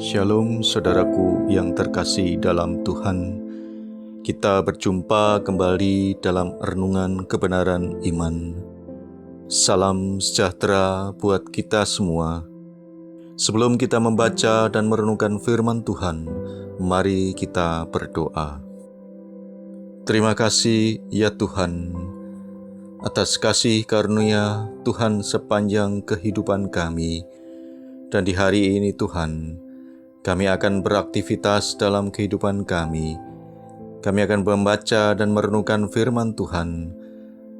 Shalom saudaraku yang terkasih dalam Tuhan. Kita berjumpa kembali dalam renungan kebenaran iman. Salam sejahtera buat kita semua. Sebelum kita membaca dan merenungkan firman Tuhan, mari kita berdoa. Terima kasih ya Tuhan, atas kasih karunia Tuhan sepanjang kehidupan kami. Dan di hari ini Tuhan, kami akan beraktivitas dalam kehidupan kami. Kami akan membaca dan merenungkan firman Tuhan.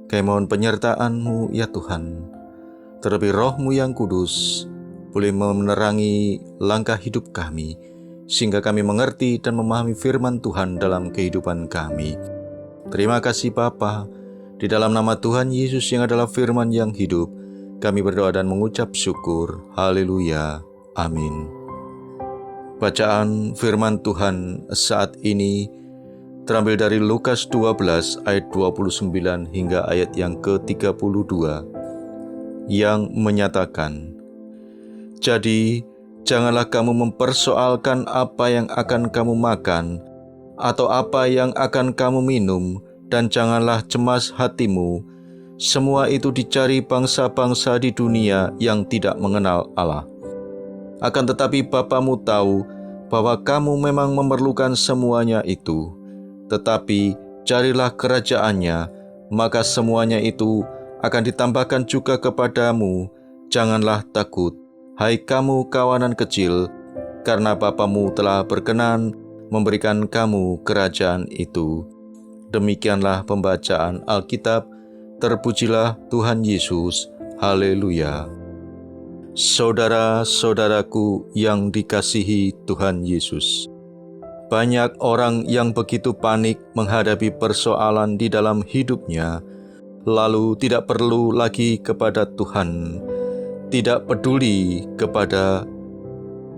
Kami mohon penyertaan-Mu ya Tuhan. Terlebih Roh-Mu yang kudus boleh menerangi langkah hidup kami, sehingga kami mengerti dan memahami firman Tuhan dalam kehidupan kami. Terima kasih Bapa. Di dalam nama Tuhan Yesus yang adalah firman yang hidup, kami berdoa dan mengucap syukur. Haleluya. Amin. Bacaan firman Tuhan saat ini terambil dari Lukas 12 ayat 29 hingga ayat yang ke-32 yang menyatakan, "Jadi janganlah kamu mempersoalkan apa yang akan kamu makan atau apa yang akan kamu minum, dan janganlah cemas hatimu. Semua itu dicari bangsa-bangsa di dunia yang tidak mengenal Allah. Akan tetapi Bapamu tahu bahwa kamu memang memerlukan semuanya itu. Tetapi carilah kerajaannya, maka semuanya itu akan ditambahkan juga kepadamu. Janganlah takut, hai kamu kawanan kecil, karena Bapamu telah berkenan memberikan kamu kerajaan itu." Demikianlah pembacaan Alkitab. Terpujilah Tuhan Yesus. Haleluya. Saudara-saudaraku yang dikasihi Tuhan Yesus, banyak orang yang begitu panik menghadapi persoalan di dalam hidupnya, lalu tidak perlu lagi kepada Tuhan, tidak peduli kepada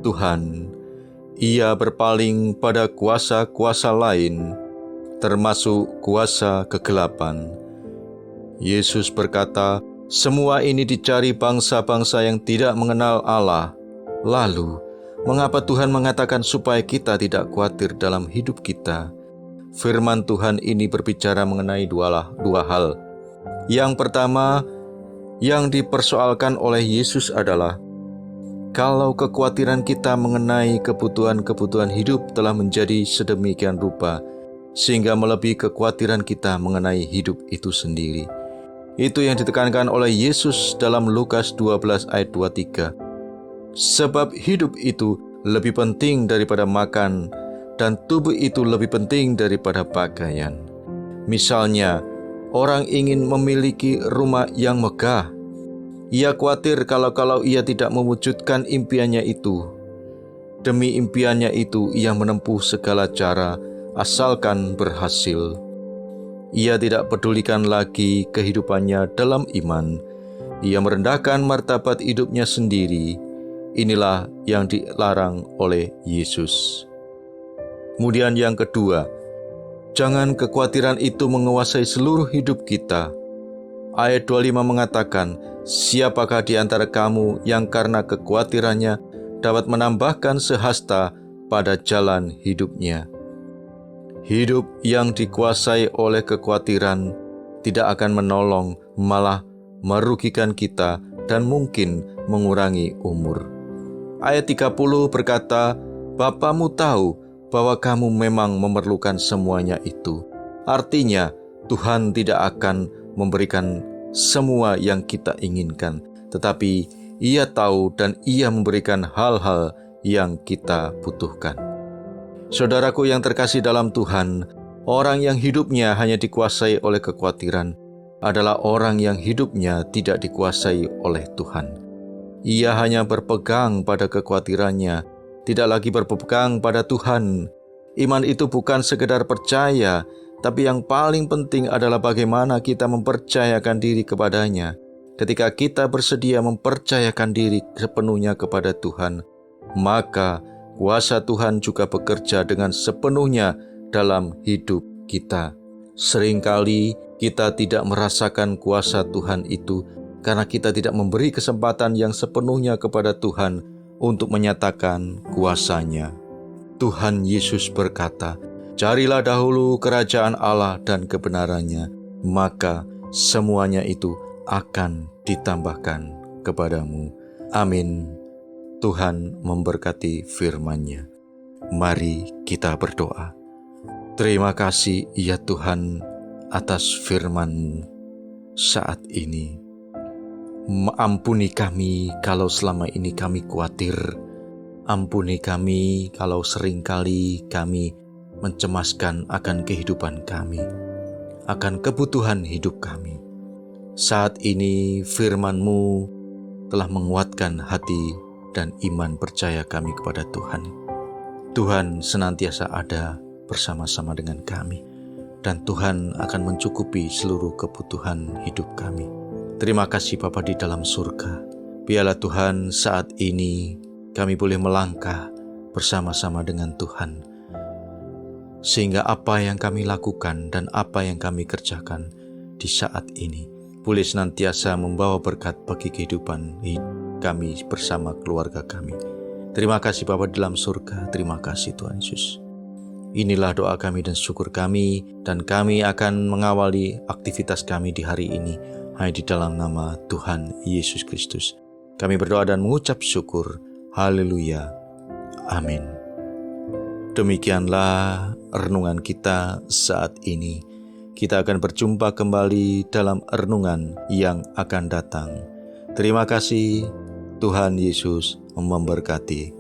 Tuhan. Ia berpaling pada kuasa-kuasa lain, termasuk kuasa kegelapan. Yesus berkata, "Semua ini dicari bangsa-bangsa yang tidak mengenal Allah." Lalu, mengapa Tuhan mengatakan supaya kita tidak khawatir dalam hidup kita? Firman Tuhan ini berbicara mengenai dua hal. Yang pertama, yang dipersoalkan oleh Yesus adalah, kalau kekhawatiran kita mengenai kebutuhan-kebutuhan hidup telah menjadi sedemikian rupa, sehingga melebihi kekhawatiran kita mengenai hidup itu sendiri. Itu yang ditekankan oleh Yesus dalam Lukas 12 ayat 23. Sebab hidup itu lebih penting daripada makan, dan tubuh itu lebih penting daripada pakaian. Misalnya, orang ingin memiliki rumah yang megah. Ia khawatir kalau ia tidak mewujudkan impiannya itu. Demi impiannya itu, ia menempuh segala cara, asalkan berhasil. Ia tidak pedulikan lagi kehidupannya dalam iman. Ia merendahkan martabat hidupnya sendiri. Inilah yang dilarang oleh Yesus. Kemudian yang kedua, jangan kekhawatiran itu menguasai seluruh hidup kita. Ayat 25 mengatakan, "Siapakah di antara kamu yang karena kekhawatirannya dapat menambahkan sehasta pada jalan hidupnya?" Hidup yang dikuasai oleh kekhawatiran tidak akan menolong, malah merugikan kita dan mungkin mengurangi umur. Ayat 30 berkata, "Bapamu tahu bahwa kamu memang memerlukan semuanya itu." Artinya, Tuhan tidak akan memberikan semua yang kita inginkan, tetapi Ia tahu dan Ia memberikan hal-hal yang kita butuhkan. Saudaraku yang terkasih dalam Tuhan, orang yang hidupnya hanya dikuasai oleh kekhawatiran adalah orang yang hidupnya tidak dikuasai oleh Tuhan. Ia hanya berpegang pada kekhawatirannya, tidak lagi berpegang pada Tuhan. Iman itu bukan sekedar percaya, tapi yang paling penting adalah bagaimana kita mempercayakan diri kepadanya. Ketika kita bersedia mempercayakan diri sepenuhnya kepada Tuhan, maka kuasa Tuhan juga bekerja dengan sepenuhnya dalam hidup kita. Seringkali kita tidak merasakan kuasa Tuhan itu karena kita tidak memberi kesempatan yang sepenuhnya kepada Tuhan untuk menyatakan kuasa-Nya. Tuhan Yesus berkata, "Carilah dahulu kerajaan Allah dan kebenaran-Nya, maka semuanya itu akan ditambahkan kepadamu." Amin. Tuhan memberkati firman-Nya. Mari kita berdoa. Terima kasih ya Tuhan atas firman-Mu saat ini. Ampuni kami kalau selama ini kami khawatir. Ampuni kami kalau seringkali kami mencemaskan akan kehidupan kami, akan kebutuhan hidup kami. Saat ini firman-Mu telah menguatkan hati dan iman percaya kami kepada Tuhan. Tuhan senantiasa ada bersama-sama dengan kami, dan Tuhan akan mencukupi seluruh kebutuhan hidup kami. Terima kasih Bapa di dalam surga. Biarlah Tuhan saat ini kami boleh melangkah bersama-sama dengan Tuhan, sehingga apa yang kami lakukan dan apa yang kami kerjakan di saat ini boleh senantiasa membawa berkat bagi kehidupan kami bersama keluarga kami. Terima kasih Bapa di dalam surga. Terima kasih Tuhan Yesus. Inilah doa kami dan syukur kami, dan kami akan mengawali aktivitas kami di hari ini hanya di dalam nama Tuhan Yesus Kristus. Kami berdoa dan mengucap syukur. Haleluya. Amin. Demikianlah renungan kita saat ini. Kita akan berjumpa kembali dalam renungan yang akan datang. Terima kasih. Tuhan Yesus memberkati.